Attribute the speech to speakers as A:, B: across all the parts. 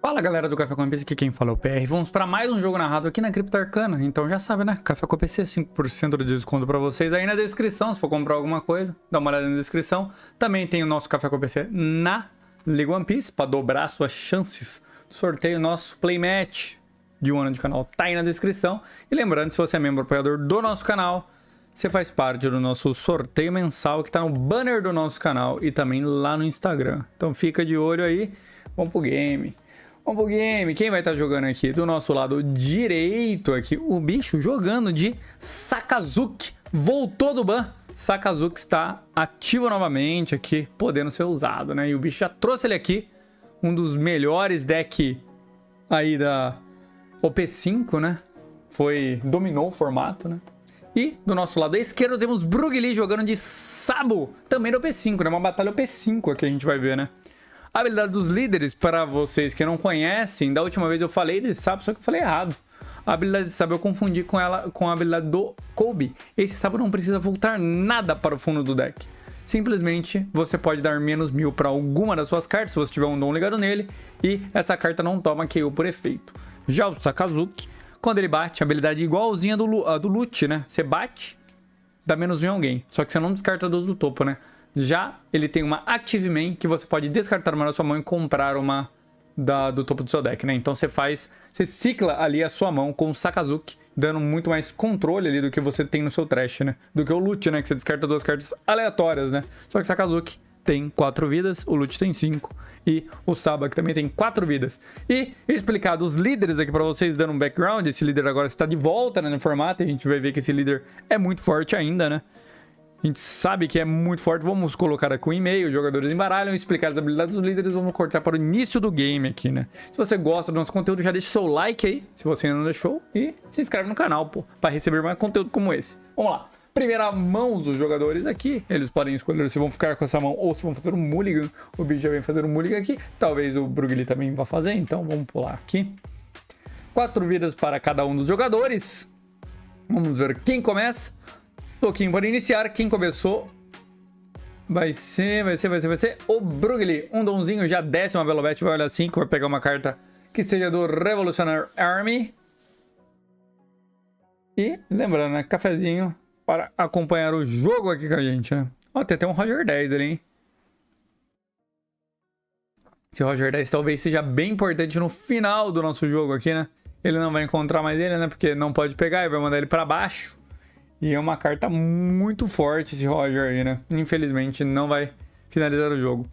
A: Fala galera do Café com PC, aqui quem fala é o PR. Vamos para mais um jogo narrado aqui na Cripto Arcana. Então já sabe, né? Café com PC, 5% de desconto para vocês aí na descrição. Se for comprar alguma coisa, dá uma olhada na descrição. Também tem o nosso Café com PC na Liga One Piece, para dobrar suas chances do sorteio. Nosso Playmatch de um ano de canal tá aí na descrição. E lembrando, se você é membro apoiador do nosso canal, você faz parte do nosso sorteio mensal que tá no banner do nosso canal e também lá no Instagram. Então fica de olho aí. Vamos pro game. Vamos pro game. Quem vai estar jogando aqui? Do nosso lado direito aqui, o bicho jogando de Sakazuki. Voltou do ban. Sakazuki está ativo novamente aqui, podendo ser usado, né? E o bicho já trouxe ele aqui. Um dos melhores decks aí da OP5, né? Dominou o formato, né? E do nosso lado esquerdo temos Brugli jogando de Sabo, também da OP5, né? Uma batalha OP5 aqui a gente vai ver, né? A habilidade dos líderes, para vocês que não conhecem, da última vez eu falei de Sabo, só que eu falei errado. A habilidade de Sabo eu confundi com ela com a habilidade do Kobe. Esse Sabo não precisa voltar nada para o fundo do deck. Simplesmente você pode dar menos 1000 para alguma das suas cartas, se você tiver um dom ligado nele, e essa carta não toma KO por efeito. Já o Sakazuki, quando ele bate, a habilidade igualzinha do Lute, né? Você bate, dá menos 1 em alguém, só que você não descarta dos do topo, né? Já ele tem uma Active Main que você pode descartar uma da sua mão e comprar uma do topo do seu deck, né? Então você cicla ali a sua mão com o Sakazuki, dando muito mais controle ali do que você tem no seu trash, né? Do que o Lute, né? Que você descarta duas cartas aleatórias, né? Só que o Sakazuki tem 4 vidas, o Lute tem 5 e o Saba que também tem 4 vidas. E explicado os líderes aqui pra vocês, dando um background, esse líder agora está de volta, né, no formato, e a gente vai ver que esse líder é muito forte ainda, né? A gente sabe que é muito forte. Vamos colocar aqui um e-mail, os jogadores embaralham, explicar as habilidades dos líderes. Vamos cortar para o início do game aqui, né? Se você gosta do nosso conteúdo, já deixa o seu like aí, se você ainda não deixou. E se inscreve no canal, pô, para receber mais conteúdo como esse. Vamos lá. Primeira mão dos jogadores aqui. Eles podem escolher se vão ficar com essa mão ou se vão fazer um mulligan. O bicho já vem fazer um mulligan aqui. Talvez o Brugli também vá fazer, então vamos pular aqui. 4 vidas para cada um dos jogadores. Vamos ver quem começa. Toquinho para iniciar. Quem começou vai ser o Brugli. Um donzinho já desce uma Velvet, vai olhar 5, vai pegar uma carta que seja do Revolutionary Army. E lembrando, né, cafezinho para acompanhar o jogo aqui com a gente, né? Ó, tem até um Roger 10 ali, hein? Esse Roger 10 talvez seja bem importante no final do nosso jogo aqui, né? Ele não vai encontrar mais ele, né? Porque não pode pegar e vai mandar ele para baixo. E é uma carta muito forte esse Roger aí, né? Infelizmente não vai finalizar o jogo.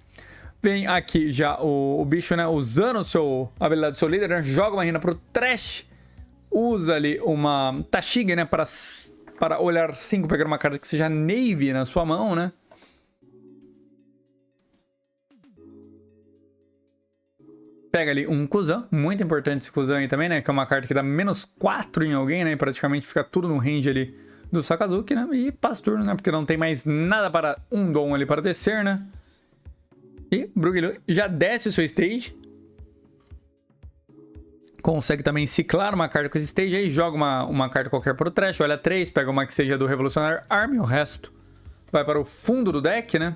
A: Vem aqui já o bicho, né? Usando a habilidade do seu líder, né? Joga uma rina pro trash. Usa ali uma Tashig, né? Para olhar 5, pegar uma carta que seja Navy na sua mão, né? Pega ali um Kuzan, muito importante esse Kuzan aí também, né? Que é uma carta que dá menos 4 em alguém, né? E praticamente fica tudo no range ali do Sakazuki, né? E passa turno, né? Porque não tem mais nada para um dom ali para descer, né? E Brugli já desce o seu stage. Consegue também ciclar uma carta com esse stage aí. Joga uma carta qualquer para o trash. Olha 3, pega uma que seja do Revolutionary Army. O resto vai para o fundo do deck, né?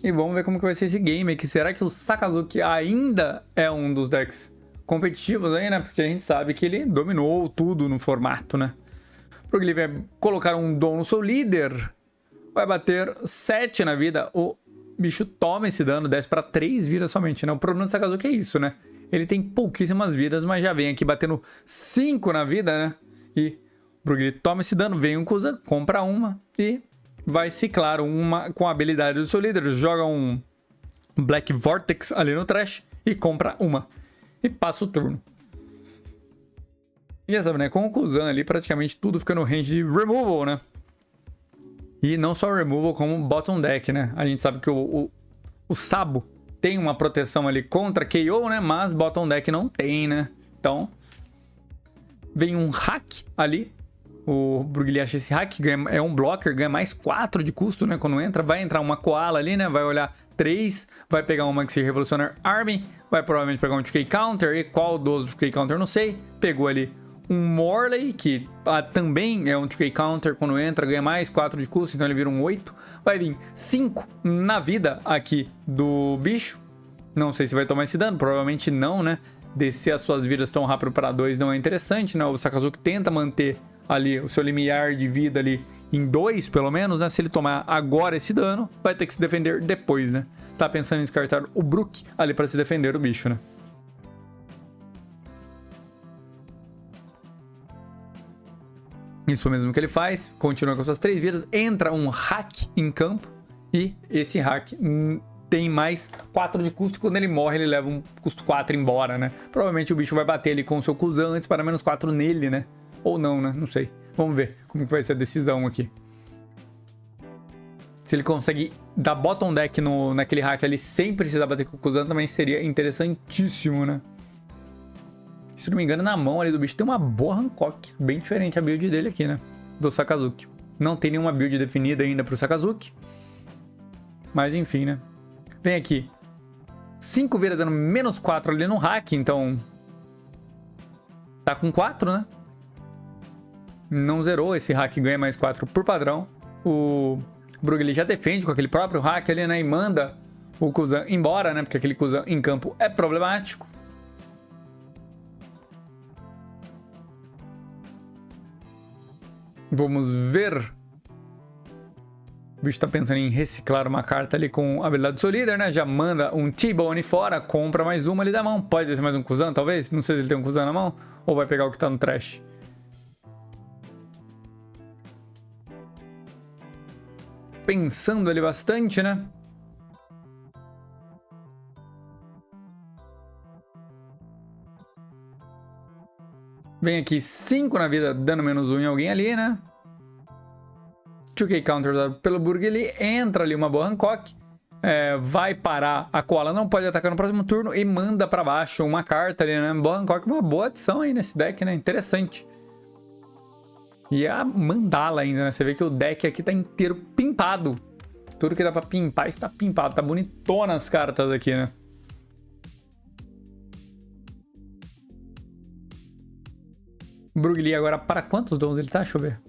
A: E vamos ver como que vai ser esse game aqui. Será que o Sakazuki ainda é um dos decks competitivos aí, né? Porque a gente sabe que ele dominou tudo no formato, né? Porque ele vai colocar um dom no seu líder. Vai bater 7 na vida. O bicho toma esse dano, desce para 3 vidas somente, né? O problema do Sakazuki é isso, né? Ele tem pouquíssimas vidas, mas já vem aqui batendo 5 na vida, né? E o Brugli toma esse dano, vem um Kuza, compra uma e vai ciclar uma com a habilidade do seu líder. Joga um Black Vortex ali no trash e compra uma. E passa o turno. E já sabe, né? Com o Kuzan ali, praticamente tudo fica no range de removal, né? E não só removal, como bottom deck, né? A gente sabe que o Sabo tem uma proteção ali contra KO, né? Mas bottom deck não tem, né? Então, vem um hack ali. O Brugli acha esse hack, é um blocker, ganha mais 4 de custo, né? Quando entra, vai entrar uma Koala ali, né? Vai olhar 3, vai pegar uma que seja Revolutionary Army, vai provavelmente pegar um 2K Counter, e qual dos 2K Counter não sei. Pegou ali um Morley, que também é um 2K Counter, quando entra ganha mais 4 de custo, então ele vira um 8. Vai vir 5 na vida aqui do bicho. Não sei se vai tomar esse dano, provavelmente não, né? Descer as suas vidas tão rápido para 2 não é interessante, né? O Sakazuki tenta manter ali o seu limiar de vida ali em 2, pelo menos, né? Se ele tomar agora esse dano, vai ter que se defender depois, né? Tá pensando em descartar o Brook ali para se defender do bicho, né? Isso mesmo que ele faz, continua com suas 3 vidas, entra um hack em campo e esse hack tem mais 4 de custo e quando ele morre ele leva um custo 4 embora, né? Provavelmente o bicho vai bater ali com o seu Kuzan antes para menos 4 nele, né? Ou não, né? Não sei. Vamos ver como que vai ser a decisão aqui. Se ele consegue dar bottom deck naquele hack ali sem precisar bater com o Kuzan também seria interessantíssimo, né? Se não me engano, na mão ali do bicho tem uma boa Hancock. Bem diferente a build dele aqui, né? Do Sakazuki. Não tem nenhuma build definida ainda pro Sakazuki. Mas enfim, né? Vem aqui. 5 vira dando menos 4 ali no hack, então... Tá com 4, né? Não zerou. Esse hack ganha mais 4 por padrão. O Brugli já defende com aquele próprio hack ali, né? E manda o Kuzan embora, né? Porque aquele Kuzan em campo é problemático. Vamos ver. O bicho tá pensando em reciclar uma carta ali com a habilidade do seu líder, né? Já manda um T-Bone fora, compra mais uma ali da mão. Pode ser mais um Kuzan, talvez? Não sei se ele tem um Kuzan na mão. Ou vai pegar o que tá no trash. Pensando ali bastante, né? Vem aqui 5 na vida, dando menos 1 em alguém ali, né? 2K counter dado pelo Burg, ele entra ali uma boa Hancock. Vai parar a Koala, não pode atacar no próximo turno e manda pra baixo uma carta ali, né? Boa Hancock, uma boa adição aí nesse deck, né? Interessante. E a Mandala ainda, né? Você vê que o deck aqui tá inteiro pimpado. Tudo que dá pra pimpar está pimpado. Tá bonitona as cartas aqui, né? Brugli agora para quantos dons ele tá? Deixa eu ver.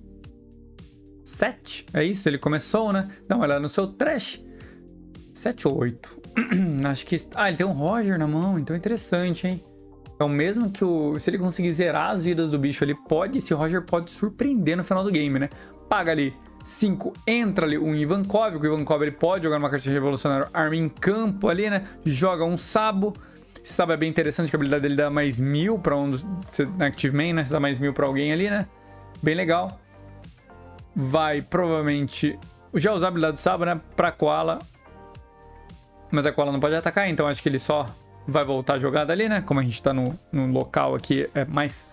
A: 7? É isso? Ele começou, né? Dá uma olhada no seu trash. 7 ou 8? Acho que... Ah, ele tem um Roger na mão, então é interessante, hein? Então mesmo que se ele conseguir zerar as vidas do bicho ali, esse Roger pode surpreender no final do game, né? Paga ali 5, entra ali um Ivankov, que o Ivankov ele pode jogar uma cartinha revolucionária arma em campo ali, né? Joga um Sabo. Esse Sabo é bem interessante, que a habilidade dele dá mais 1000 pra na Active Main, né? Você dá mais 1000 pra alguém ali, né? Bem legal. Vai provavelmente já usar a habilidade do Sabo, né? Pra Koala. Mas a Koala não pode atacar, então acho que ele só vai voltar a jogada ali, né? Como a gente tá no local aqui, é mais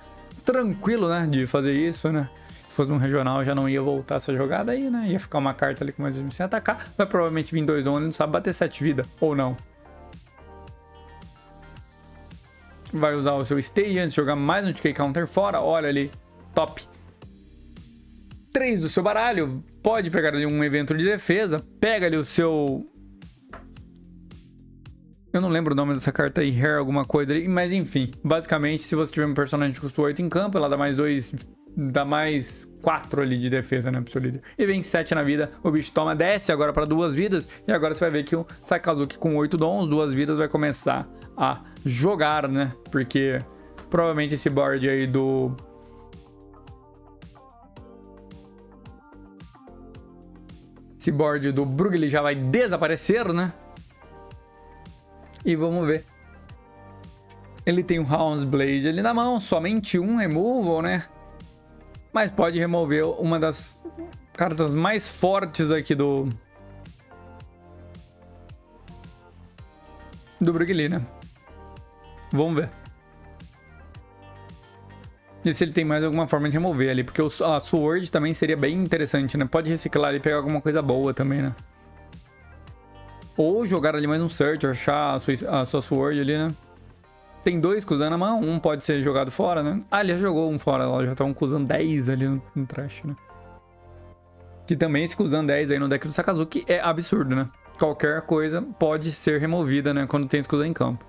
A: tranquilo, né? De fazer isso, né? Se fosse num regional, já não ia voltar essa jogada aí, né? Ia ficar uma carta ali com mais 1 sem atacar. Vai provavelmente vir 2 ondas, não sabe bater 7 vida, ou não. Vai usar o seu stage antes de jogar mais um TK counter fora. Olha ali, top. 3 do seu baralho. Pode pegar ali um evento de defesa. Pega ali o seu... Eu não lembro o nome dessa carta aí, Hair alguma coisa ali. Mas enfim, basicamente, se você tiver um personagem de custo 8 em campo, ela dá mais 2... Dá mais 4 ali de defesa, né, pro seu líder. E vem 7 na vida, o bicho toma, desce agora para 2 vidas. E agora você vai ver que o Sakazuki com 8 dons, 2 vidas, vai começar a jogar, né? Porque provavelmente esse board aí do... Esse board do Brugli já vai desaparecer, né? E vamos ver. Ele tem um Hound's Blade ali na mão, somente um removal, né? Mas pode remover uma das cartas mais fortes aqui do Brugli, né? Vamos ver. E se ele tem mais alguma forma de remover ali, porque a Sword também seria bem interessante, né? Pode reciclar e pegar alguma coisa boa também, né? Ou jogar ali mais um Search, achar a sua Sword ali, né? Tem 2 Kuzan na mão, um pode ser jogado fora, né? Ah, ele já jogou um fora, lá já tá um Kuzan 10 ali no trash, né? Que também esse Kuzan 10 aí no deck do Sakazuki é absurdo, né? Qualquer coisa pode ser removida, né? Quando tem esse Kuzan em campo.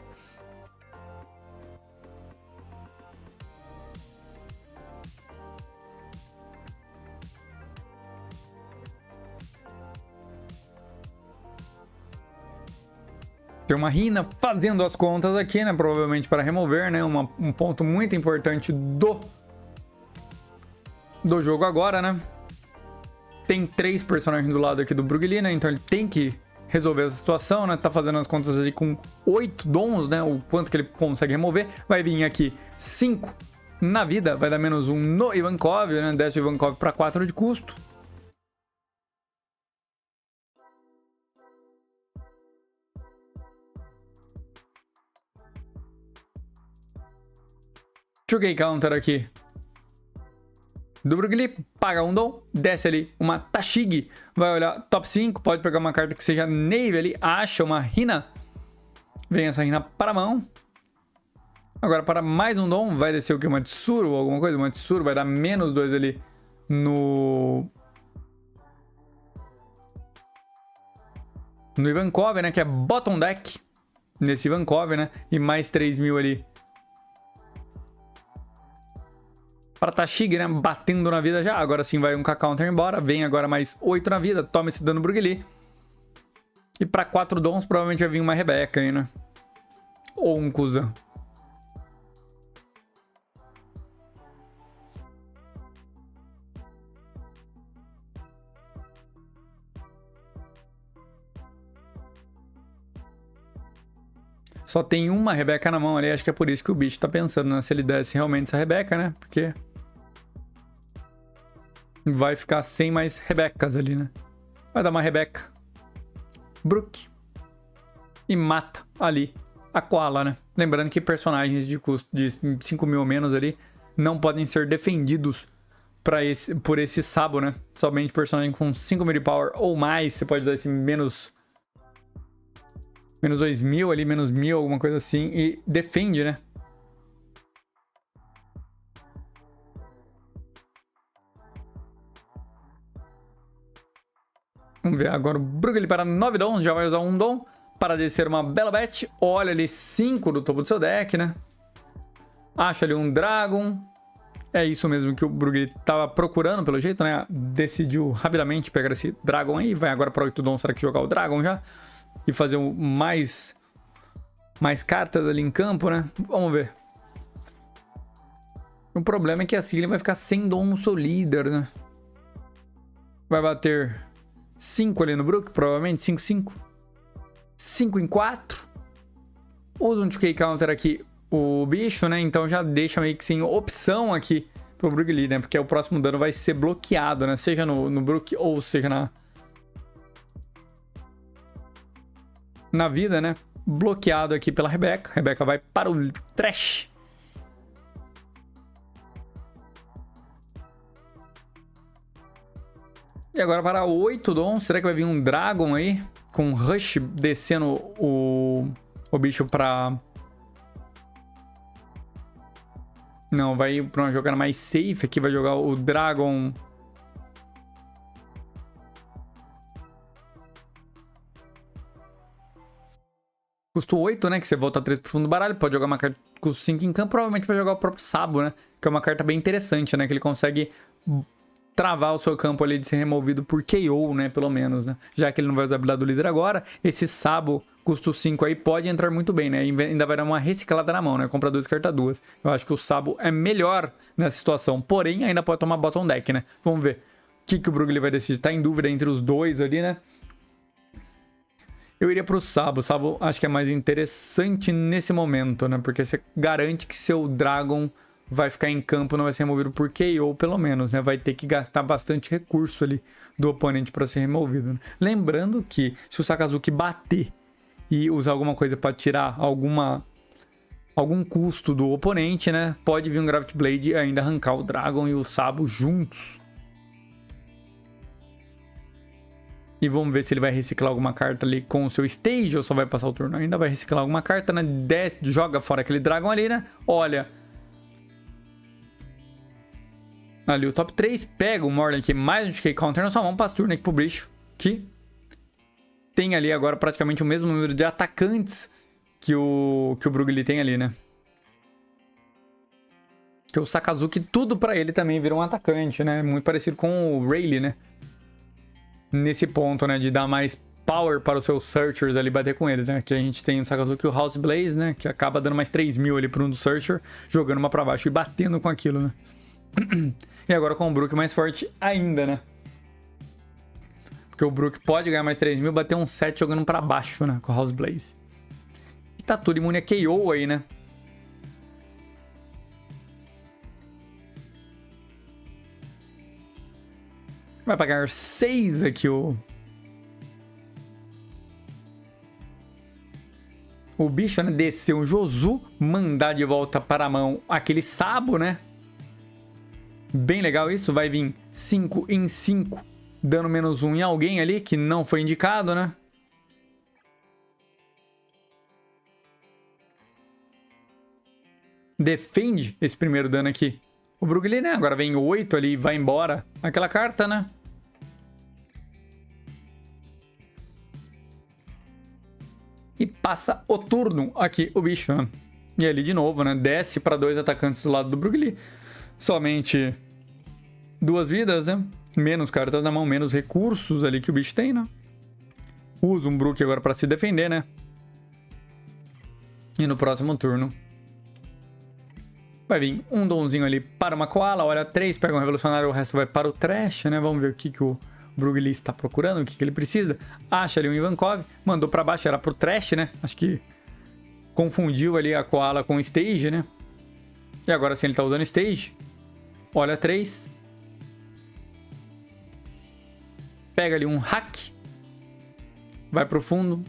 A: ter uma Hina fazendo as contas aqui, né? Provavelmente para remover, né? Um ponto muito importante do jogo agora, né? Tem 3 personagens do lado aqui do Brugli, né? Então ele tem que resolver essa situação, né? Tá fazendo as contas ali com 8 dons, né? O quanto que ele consegue remover. Vai vir aqui 5 na vida, vai dar menos 1 no Ivankov, né? Desce o Ivankov para 4 de custo. Joguei counter aqui do Brugli, paga um dom, desce ali uma Tashig, vai olhar top 5, pode pegar uma carta que seja Navy ali, acha uma Hina, vem essa Hina para a mão. Agora para mais um dom, vai descer o que? Uma Tsuru ou alguma coisa? Uma Tsuru vai dar menos 2 ali no Ivankov, né, que é bottom deck nesse Ivankov, né, e mais 3.000 ali para Tashig, né? Batendo na vida já. Agora sim vai um K-Counter embora. Vem agora mais 8 na vida. Toma esse dano Brugli. E para 4 dons provavelmente vai vir uma Rebeca aí, né? Ou um Kuzan. Só tem uma Rebeca na mão ali. Acho que é por isso que o bicho tá pensando, né? Se ele desse realmente essa Rebeca, né? Porque vai ficar sem mais Rebecas ali, né? Vai dar uma Rebeca. Brook. E mata ali a Koala, né? Lembrando que personagens de custo de 5.000 ou menos ali não podem ser defendidos por esse Sabo, né? Somente personagem com 5.000 de power ou mais. Você pode dar esse menos 2.000 ali, menos 1.000, alguma coisa assim. E defende, né? Vamos ver agora o Brugli para 9 dons, já vai usar um dom para descer uma bela bet. Olha ali 5 do topo do seu deck, né? Acha ali um Dragon. É isso mesmo que o Brugli estava procurando, pelo jeito, né? Decidiu rapidamente pegar esse Dragon aí. Vai agora para 8 dons, será que jogar o Dragon já? E fazer mais cartas ali em campo, né? Vamos ver. O problema é que assim ele vai ficar sem dom no seu líder, né? Vai bater 5 ali no Brook, provavelmente. 5, 5. 5 em 4. Usa um 2K counter aqui o bicho, né? Então já deixa meio que sem opção aqui pro Brugli, né? Porque o próximo dano vai ser bloqueado, né? Seja no Brook ou seja na vida, né? Bloqueado aqui pela Rebeca. Rebeca vai para o trash. E agora para 8 dons, será que vai vir um Dragon aí? Com Rush descendo o bicho pra... Não, vai ir pra uma jogada mais safe aqui, vai jogar o Dragon... Custo 8, né? Que você volta 3 pro fundo do baralho. Pode jogar uma carta custo 5 em campo. Provavelmente vai jogar o próprio Sabo, né? Que é uma carta bem interessante, né? Que ele consegue travar o seu campo ali de ser removido por KO, né? Pelo menos, né? Já que ele não vai usar a habilidade do líder agora, esse Sabo custo 5 aí pode entrar muito bem, né? Ainda vai dar uma reciclada na mão, né? Compra 2, carta 2. Eu acho que o Sabo é melhor nessa situação. Porém, ainda pode tomar bottom deck, né? Vamos ver o que o Brugli vai decidir. Tá em dúvida entre os dois ali, né? Eu iria pro Sabo. O Sabo acho que é mais interessante nesse momento, né? Porque você garante que seu Dragon vai ficar em campo, não vai ser removido por KO, pelo menos, né? Vai ter que gastar bastante recurso ali do oponente para ser removido, né? Lembrando que se o Sakazuki bater e usar alguma coisa para tirar algum custo do oponente, né? Pode vir um Gravity Blade e ainda arrancar o Dragon e o Sabo juntos. E vamos ver se ele vai reciclar alguma carta ali com o seu stage ou só vai passar o turno. Ainda vai reciclar alguma carta, né? Desce, joga fora aquele Dragon ali, né? Olha. Ali o top 3. Pega o Morley aqui, mais um DK Counter na sua mão. Passa o turno aqui pro bicho. Que tem ali agora praticamente o mesmo número de atacantes que o Brugli tem ali, né? Que o Sakazuki, tudo pra ele também vira um atacante, né? Muito parecido com o Rayleigh, né? Nesse ponto, né, de dar mais power para os seus Searchers ali bater com eles, né? Aqui a gente tem o Sakazuki e o House Blaze, né? Que acaba dando mais 3.000 ali para um do Searcher, jogando uma para baixo e batendo com aquilo, né? E agora com o Brook mais forte ainda, né? Porque o Brook pode ganhar mais 3.000, bater um 7 jogando para baixo, né? Com o House Blaze. E tá tudo imune a KO aí, né? Vai pagar 6 aqui o bicho, né? Desceu o Josu, mandar de volta para a mão aquele Sabo, né? Bem legal isso. Vai vir 5 em 5, dando menos 1 em alguém ali que não foi indicado, né? Defende esse primeiro dano aqui. O Brugli, né? Agora vem 8 ali, vai embora aquela carta, né? E passa o turno aqui, o bicho, né? E ali de novo, né? Desce para 2 atacantes do lado do Brugli. Somente 2 vidas, né? Menos cartas na mão, menos recursos ali que o bicho tem, né? Usa um Brook agora para se defender, né? E no próximo turno vai vir um donzinho ali para uma Koala. Olha, 3, pega um Revolucionário, o resto vai para o Trash, né? Vamos ver o que o Brugli está procurando, o que ele precisa. Acha ali um Ivankov, mandou para baixo, era pro Trash, né? Acho que confundiu ali a Koala com o Stage, né? E agora sim ele tá usando Stage. Olha, 3. Pega ali um Hack. Vai pro fundo.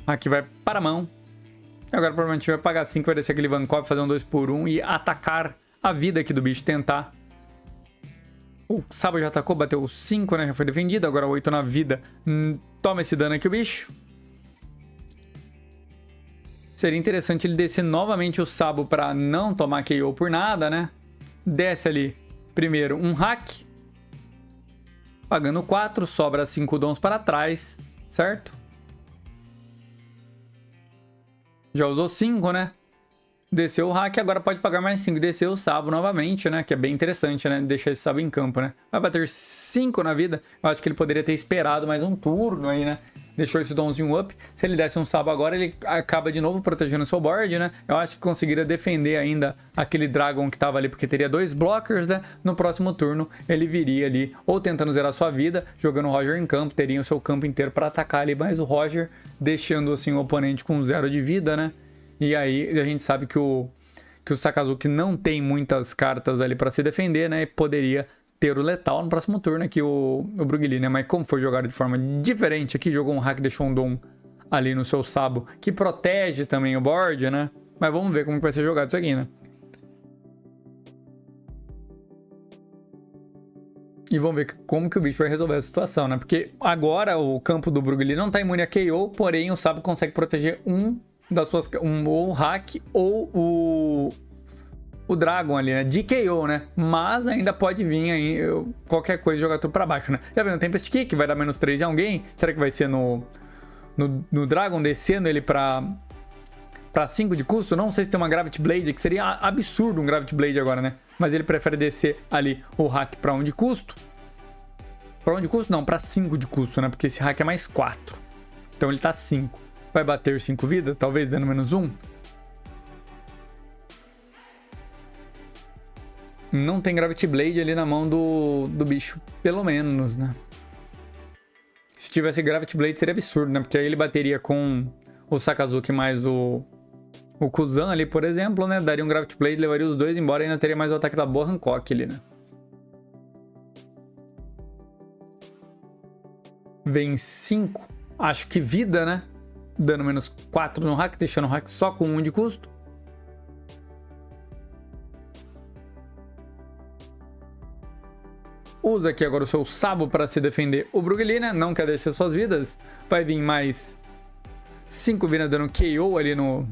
A: Hack vai para a mão. E agora provavelmente vai pagar 5, vai descer aquele Ivankov, fazer um 2x1 e atacar a vida aqui do bicho, tentar. O Sabo já atacou, bateu 5, né? Já foi defendido. Agora 8 na vida. Toma esse dano aqui, o bicho. Seria interessante ele descer novamente o Sabo para não tomar KO por nada, né? Desce ali primeiro um Hack. Pagando 4, sobra 5 dons para trás, certo? Já usou 5, né? Desceu o Hack, agora pode pagar mais 5. Desceu o Sabo novamente, né? Que é bem interessante, né? Deixar esse Sabo em campo, né? Vai bater 5 na vida. Eu acho que ele poderia ter esperado mais um turno aí, né? Deixou esse donzinho up. Se ele desse um Sabo agora, ele acaba de novo protegendo o seu board, né? Eu acho que conseguiria defender ainda aquele Dragon que tava ali, porque teria 2 blockers, né? No próximo turno, ele viria ali, ou tentando zerar sua vida, jogando o Roger em campo, teria o seu campo inteiro para atacar ali, mas o Roger deixando, assim, o oponente com 0 de vida, né? E aí, a gente sabe que o Sakazuki não tem muitas cartas ali para se defender, né? E poderia ter o letal no próximo turno aqui, o Brugli, né? Mas como foi jogado de forma diferente aqui, jogou um Hack, deixou um Dom ali no seu Sabo, que protege também o board, né? Mas vamos ver como vai ser jogado isso aqui, né? E vamos ver como que o bicho vai resolver a situação, né? Porque agora o campo do Brugli não tá imune a KO, porém o Sabo consegue proteger ou o Hack ou o Dragon ali, né? De KO, né? Mas ainda pode vir aí qualquer coisa jogar tudo pra baixo, né? Já viu no Tempest Kick, vai dar menos 3 em alguém? Será que vai ser no Dragon, descendo ele pra 5 de custo? Não sei se tem uma Gravity Blade, que seria absurdo um Gravity Blade agora, né? Mas ele prefere descer ali o Hack pra 1 de custo. Pra 1 de custo? Não, pra 5 de custo, né? Porque esse Hack é mais 4. Então ele tá 5. Vai bater 5 vidas, talvez dando menos 1. Não tem Gravity Blade ali na mão do bicho, pelo menos, né? Se tivesse Gravity Blade seria absurdo, né? Porque aí ele bateria com o Sakazuki mais o Kuzan ali, por exemplo, né? Daria um Gravity Blade, levaria os dois embora e ainda teria mais o ataque da boa Hancock ali, né? Vem 5, acho que vida, né? Dando menos 4 no Hack, deixando o Hack só com 1 de custo. Usa aqui agora o seu Sabo para se defender o Brugli, né? Não quer descer suas vidas. Vai vir mais 5 vidas dando KO ali no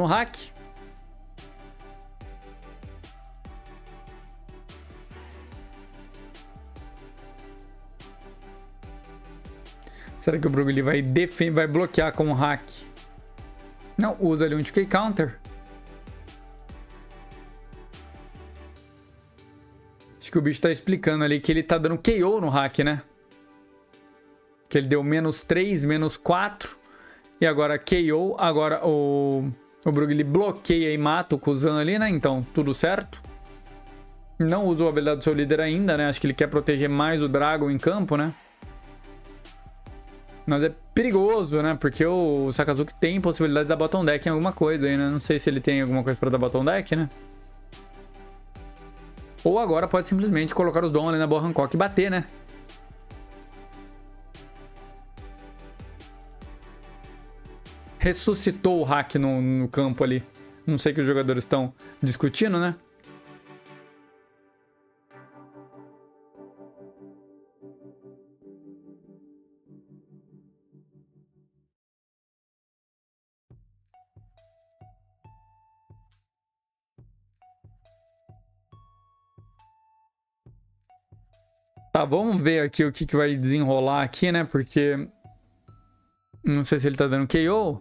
A: Hack. Será que o Brugli vai bloquear com o Hack? Não, usa ali um 2K Counter. Acho que o bicho tá explicando ali que ele tá dando KO no Hack, né? Que ele deu -3, -4. E agora KO. Agora o Brug ele bloqueia e mata o Kuzan ali, né? Então, tudo certo. Não usou a habilidade do seu líder ainda, né? Acho que ele quer proteger mais o Dragon em campo, né? Mas é perigoso, né? Porque o Sakazuki tem possibilidade de dar bottom deck em alguma coisa aí, né? Não sei se ele tem alguma coisa pra dar bottom deck, né? Ou agora pode simplesmente colocar os Dom ali na boa Hancock e bater, né? Ressuscitou o hack no campo ali. Não sei o que os jogadores estão discutindo, né? Tá, vamos ver aqui o que vai desenrolar aqui, né? Porque não sei se ele tá dando KO.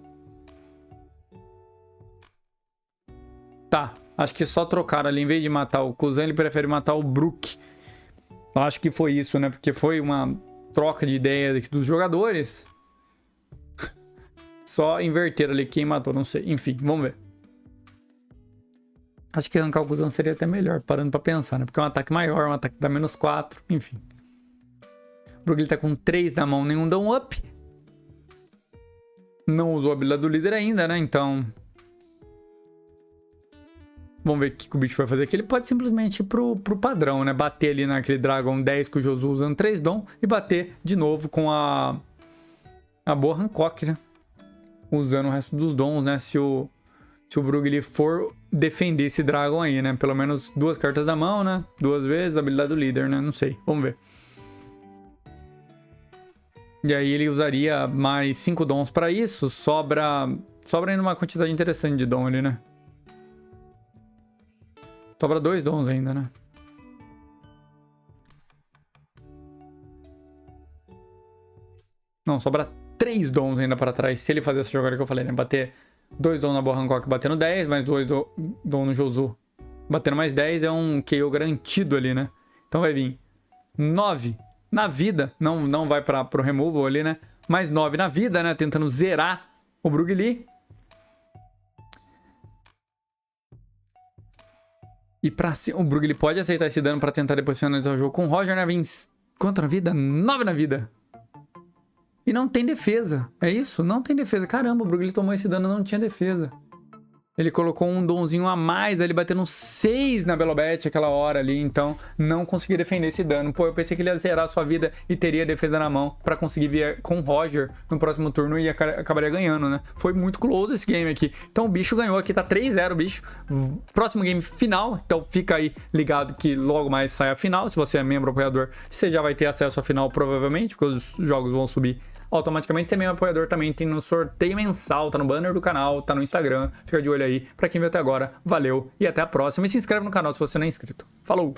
A: Tá, acho que só trocaram ali. Em vez de matar o Kuzan, ele prefere matar o Brook. Acho que foi isso, né? Porque foi uma troca de ideia dos jogadores. Só inverteram ali quem matou, não sei. Enfim, vamos ver. Acho que arrancar o Kuzan seria até melhor, parando pra pensar, né? Porque é um ataque maior, um ataque que dá -4, enfim. O Brook tá com 3 na mão, nenhum down up. Não usou a habilidade do líder ainda, né? Então... Vamos ver o que o bicho vai fazer aqui. Ele pode simplesmente ir pro padrão, né? Bater ali naquele Dragon 10 com o Josu usando 3 Dom. E bater de novo com a boa Hancock, né? Usando o resto dos Dons, né? Se o Brug ele for defender esse Dragon aí, né? Pelo menos 2 cartas da mão, né? 2 vezes a habilidade do líder, né? Não sei. Vamos ver. E aí ele usaria mais 5 Dons pra isso. Sobra ainda uma quantidade interessante de Dom ali, né? Sobra 2 Dons ainda, né? Não, sobra 3 Dons ainda para trás. Se ele fazer essa jogada que eu falei, né? Bater 2 Dons na boa Hancock batendo 10, mais 2 Dons no Josu. Batendo mais 10 é um KO garantido ali, né? Então vai vir 9 na vida. Não vai pro removal ali, né? Mais 9 na vida, né? Tentando zerar o Brug Lee. E pra cima, o Brug ele pode aceitar esse dano pra tentar depois finalizar o jogo com o Roger, né? Vem quanto na vida? 9 na vida. E não tem defesa. É isso? Não tem defesa. Caramba, o Brug ele tomou esse dano e não tinha defesa. Ele colocou um donzinho a mais, ele batendo 6 na Belobet aquela hora ali, então não consegui defender esse dano. Pô, eu pensei que ele ia zerar a sua vida e teria defesa na mão pra conseguir vir com o Roger no próximo turno e acabaria ganhando, né? Foi muito close esse game aqui. Então o bicho ganhou aqui, tá 3-0 bicho. Próximo game final, então fica aí ligado que logo mais sai a final. Se você é membro apoiador, você já vai ter acesso à final provavelmente, porque os jogos vão subir automaticamente. Ser membro apoiador também tem no sorteio mensal, tá no banner do canal, tá no Instagram, fica de olho aí. Pra quem viu até agora, valeu e até a próxima. E se inscreve no canal se você não é inscrito. Falou!